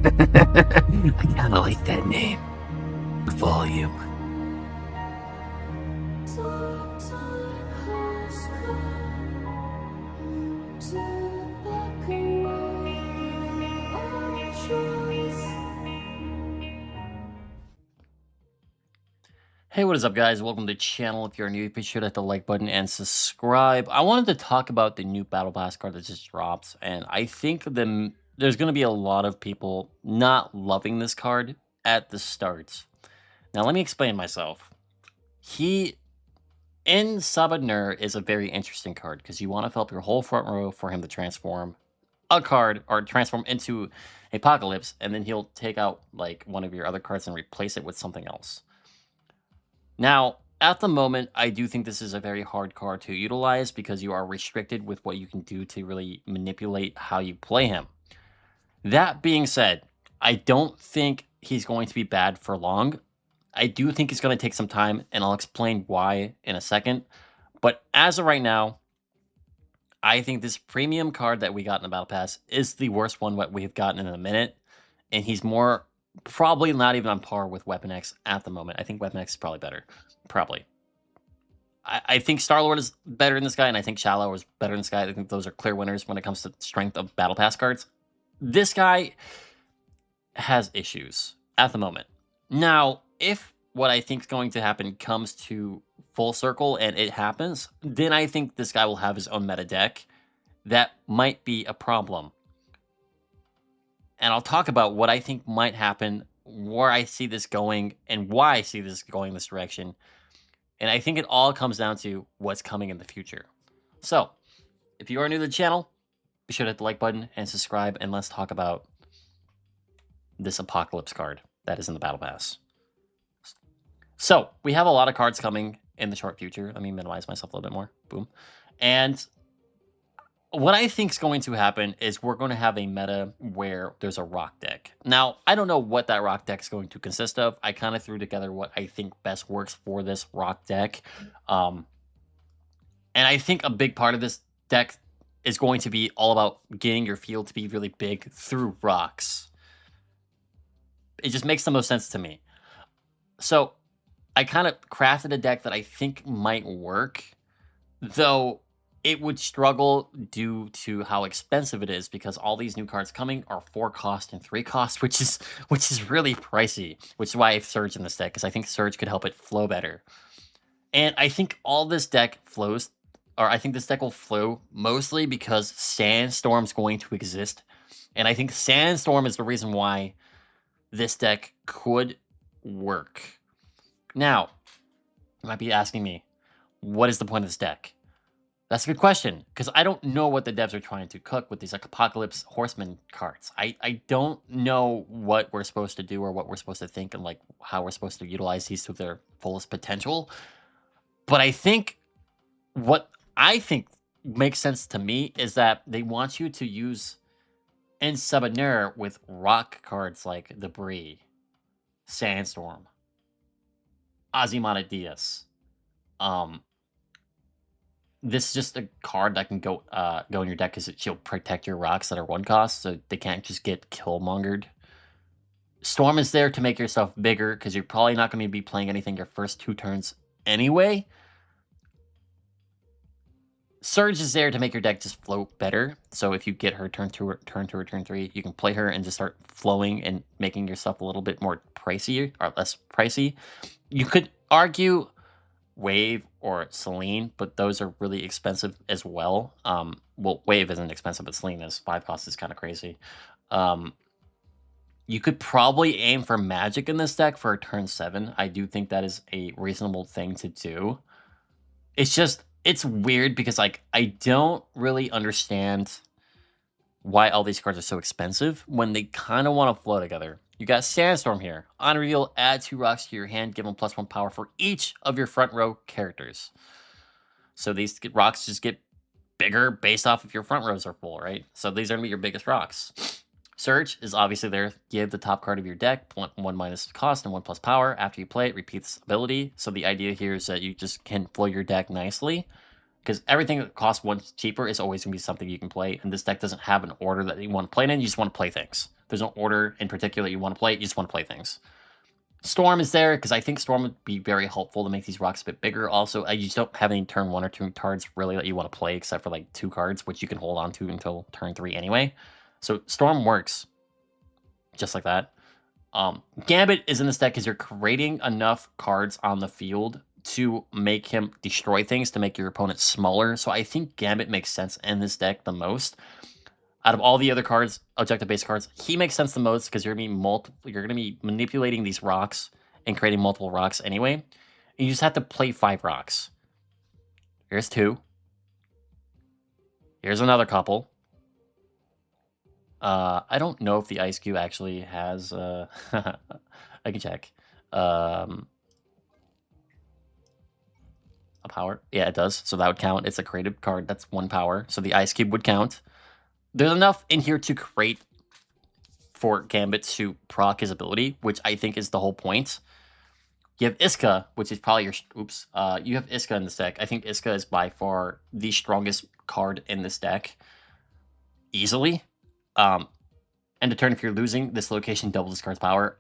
I kind of like that name. Volume. Hey, what is up, guys? Welcome to the channel. If you're new, be sure to hit the like button and subscribe. I wanted to talk about the new Battle Pass card that just dropped, and I think there's going to be a lot of people not loving this card at the start. Now, let me explain myself. He, in Sabah Nur, is a very interesting card because you want to fill up your whole front row for him to transform a card or transform into Apocalypse, and then he'll take out like one of your other cards and replace it with something else. Now, at the moment, I do think this is a very hard card to utilize because you are restricted with what you can do to really manipulate how you play him. That being said, I don't think he's going to be bad for long. I do think it's going to take some time, and I'll explain why in a second. But as of right now, I think this premium card that we got in the Battle Pass is the worst one that we've gotten in a minute, and he's probably not even on par with Weapon X at the moment. I think Weapon X is probably better. Probably. I think Star-Lord is better than this guy, and I think Shallow is better than this guy. I think those are clear winners when it comes to strength of Battle Pass cards. This guy has issues at the moment. Now, if what I think is going to happen comes to full circle and it happens, then I think this guy will have his own meta deck. That might be a problem. And I'll talk about what I think might happen, where I see this going, and why I see this going this direction. And I think it all comes down to what's coming in the future. So, if you are new to the channel, be sure to hit the like button and subscribe, and let's talk about this Apocalypse card that is in the Battle Pass. So, we have a lot of cards coming in the short future. Let me minimize myself a little bit more. Boom. And what I think is going to happen is we're going to have a meta where there's a rock deck. Now, I don't know what that rock deck is going to consist of. I kind of threw together what I think best works for this rock deck. And I think a big part of this deck is going to be all about getting your field to be really big through rocks. It just makes the most sense to me. So I kind of crafted a deck that I think might work, though it would struggle due to how expensive it is because all these new cards coming are 4 cost and 3 cost, which is really pricey, which is why I have Surge in this deck, because I think Surge could help it flow better. And I think all this deck flows, or I think this deck will flow mostly because Sandstorm's going to exist. And I think Sandstorm is the reason why this deck could work. Now, you might be asking me, what is the point of this deck? That's a good question, because I don't know what the devs are trying to cook with these like Apocalypse Horseman cards. I don't know what we're supposed to do or what we're supposed to think and like how we're supposed to utilize these to their fullest potential. But I think what I think makes sense to me is that they want you to use in Sabah Nur with rock cards like Debris, Sandstorm, Ozymandias. This is just a card that can go in your deck because she'll protect your rocks that are 1 cost, so they can't just get killmongered. Storm is there to make yourself bigger because you're probably not going to be playing anything your first 2 turns anyway. Surge is there to make your deck just float better. So if you get her turn 2 or turn 3, you can play her and just start flowing and making yourself a little bit more pricey or less pricey. You could argue Wave or Selene, but those are really expensive as well. Well, Wave isn't expensive, but Selene is. 5 cost is kind of crazy. You could probably aim for Magic in this deck for a turn 7. I do think that is a reasonable thing to do. It's just, it's weird because like I don't really understand why all these cards are so expensive when they kind of want to flow together. You got Sandstorm here. On reveal, add 2 rocks to your hand, give them +1 power for each of your front row characters. So these rocks just get bigger based off if your front rows are full, right? So these are going to be your biggest rocks. Surge is obviously there. Give the top card of your deck 1 minus cost and 1 plus power. After you play it, repeats ability. So the idea here is that you just can flow your deck nicely. Because everything that costs 1 cheaper is always going to be something you can play. And this deck doesn't have an order that you want to play it in. You just want to play things. There's no order in particular you want to play. You just want to play things. Storm is there because I think Storm would be very helpful to make these rocks a bit bigger. Also, I just don't have any turn 1 or 2 cards really that you want to play except for like 2 cards, which you can hold on to until turn 3 anyway. So Storm works just like that. Gambit is in this deck because you're creating enough cards on the field to make him destroy things to make your opponent smaller. So I think Gambit makes sense in this deck the most. Out of all the other cards, objective-based cards, he makes sense the most because you're going to be manipulating these rocks and creating multiple rocks anyway. And you just have to play 5 rocks. Here's 2. Here's another couple. I don't know if the Ice Cube actually has... I can check. A power? Yeah, it does. So that would count. It's a creative card. That's 1 power. So the Ice Cube would count. There's enough in here to create for Gambit to proc his ability, which I think is the whole point. You have Iska, which is probably your... Oops. You have Iska in this deck. I think Iska is by far the strongest card in this deck. Easily. And to turn, if you're losing, this location doubles this card's power.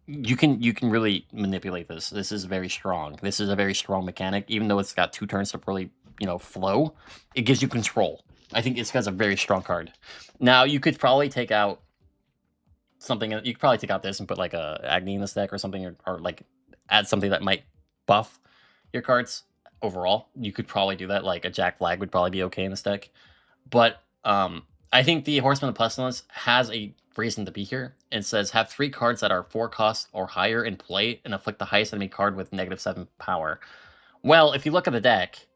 You can really manipulate this. This is very strong. This is a very strong mechanic. Even though it's got 2 turns to really, flow, it gives you control. I think Iska's a very strong card. Now, you could probably take out something... You could probably take out this and put, like, a Agni in this deck or something, or like, add something that might buff your cards overall. You could probably do that. Like, a Jack Flag would probably be okay in this deck. But, I think the Horseman of Pestilence has a reason to be here. It says, have 3 cards that are 4 cost or higher in play and afflict the highest enemy card with -7 power. Well, if you look at the deck...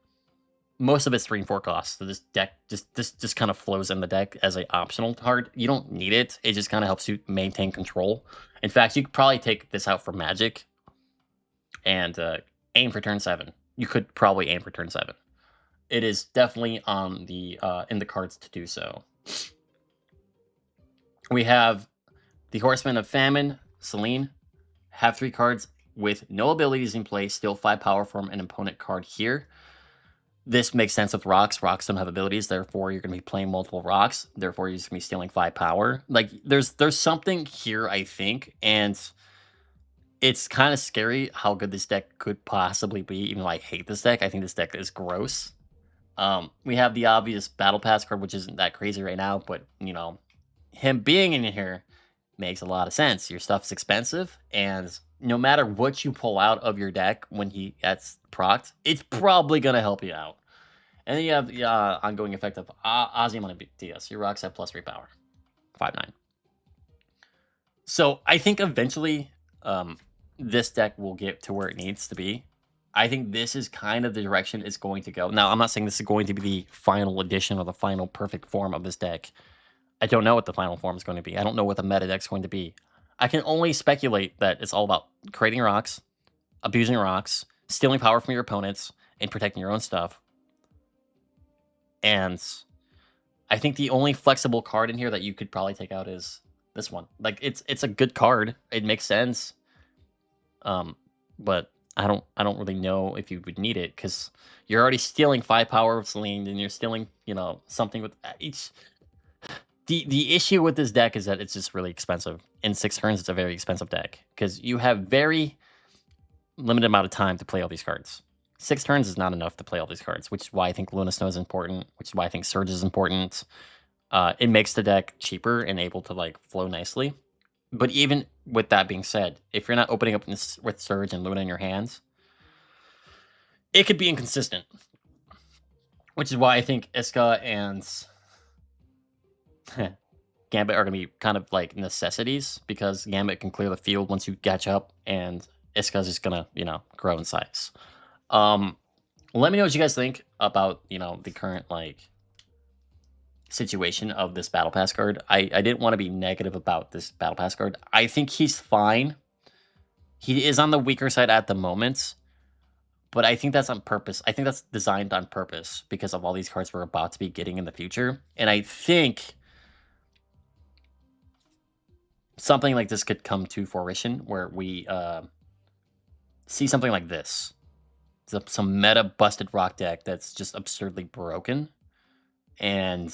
most of it's 3 and 4 costs. So this deck just kind of flows in the deck as an optional card. You don't need it. It just kind of helps you maintain control. In fact, you could probably take this out for Magic and aim for turn 7. You could probably aim for turn 7. It is definitely on the in the cards to do so. We have the Horseman of Famine, Celine. Have 3 cards with no abilities in play, steal 5 power from an opponent card here. This makes sense with rocks. Rocks don't have abilities, therefore you're going to be playing multiple rocks. Therefore, you're just going to be stealing 5 power. Like, there's something here, I think, and it's kind of scary how good this deck could possibly be, even though I hate this deck. I think this deck is gross. We have the obvious Battle Pass card, which isn't that crazy right now, but, him being in here makes a lot of sense. Your stuff's expensive, and no matter what you pull out of your deck when he gets procced, it's probably going to help you out. And then you have the ongoing effect of Ozymandias. Your rocks have +3 power. 5/9. So I think eventually this deck will get to where it needs to be. I think this is kind of the direction it's going to go. Now, I'm not saying this is going to be the final edition or the final perfect form of this deck. I don't know what the final form is going to be. I don't know what the meta deck's going to be. I can only speculate that it's all about creating rocks, abusing rocks, stealing power from your opponents, and protecting your own stuff. And I think the only flexible card in here that you could probably take out is this one. Like, it's a good card. It makes sense. But I don't really know if you would need it, because you're already stealing 5 power of Celine, and you're stealing, something with each. The issue with this deck is that it's just really expensive. In 6 turns, it's a very expensive deck, because you have very limited amount of time to play all these cards. 6 turns is not enough to play all these cards, which is why I think Luna Snow is important, which is why I think Surge is important. It makes the deck cheaper and able to, like, flow nicely. But even with that being said, if you're not opening up with Surge and Luna in your hands, it could be inconsistent. Which is why I think Iska and Gambit are going to be kind of like necessities, because Gambit can clear the field once you catch up, and Iska's just going to, grow in size. Let me know what you guys think about, the current, like, situation of this Battle Pass card. I didn't want to be negative about this Battle Pass card. I think he's fine. He is on the weaker side at the moment, but I think that's on purpose. I think that's designed on purpose because of all these cards we're about to be getting in the future. And I think something like this could come to fruition, where we see something like this. Some meta busted rock deck that's just absurdly broken and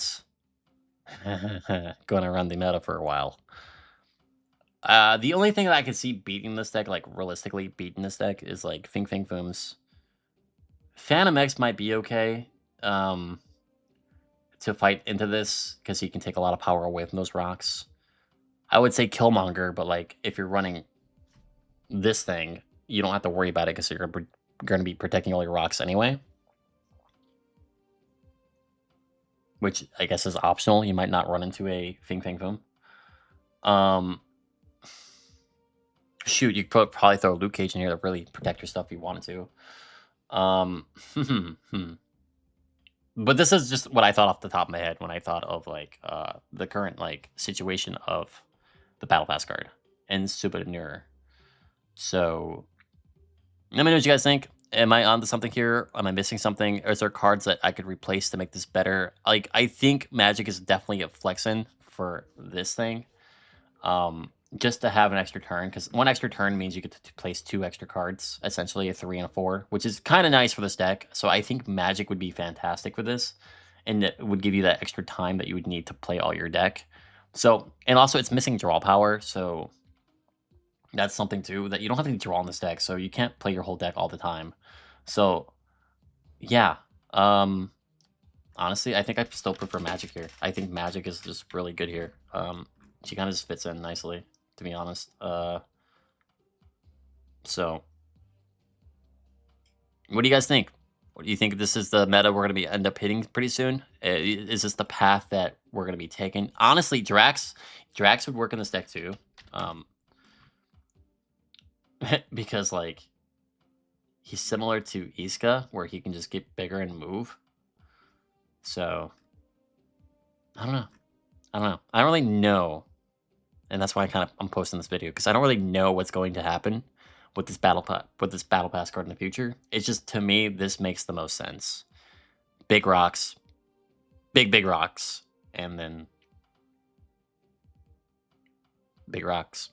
going to run the meta for a while. The only thing that I could see beating this deck, like realistically beating this deck, is like Fing Fang Fooms. Phantom X might be okay to fight into this because he can take a lot of power away from those rocks. I would say Killmonger, but like if you're running this thing, you don't have to worry about it because you're going to be protecting all your rocks anyway. Which I guess is optional. You might not run into a Fing Fang Foom. Shoot, you could probably throw a Luke Cage in here to really protect your stuff if you wanted to. But this is just what I thought off the top of my head when I thought of like the current like situation of the Battle Pass card and Sabah Nur. So let me know what you guys think. Am I onto something here? Am I missing something? Or is there cards that I could replace to make this better? Like I think Magic is definitely a flex-in for this thing. Just to have an extra turn, because one extra turn means you get to place 2 extra cards, essentially a 3 and a 4, which is kind of nice for this deck. So I think Magic would be fantastic for this, and it would give you that extra time that you would need to play all your deck. So, and also it's missing draw power, so that's something too, that you don't have any draw in this deck, so you can't play your whole deck all the time. So, yeah. Honestly, I think I still prefer Magic here. I think Magic is just really good here. She kind of just fits in nicely, to be honest. So, what do you guys think? What do you think this is the meta we're going to be end up hitting pretty soon? Is this the path that we're going to be taking? Honestly, Drax would work in this deck too. Because like he's similar to Iska, where he can just get bigger and move. So, I don't know. I don't really know. And that's why I'm posting this video, because I don't really know what's going to happen with this battle pass card in the future. It's just, to me, this makes the most sense. Big rocks, big rocks, and then big rocks.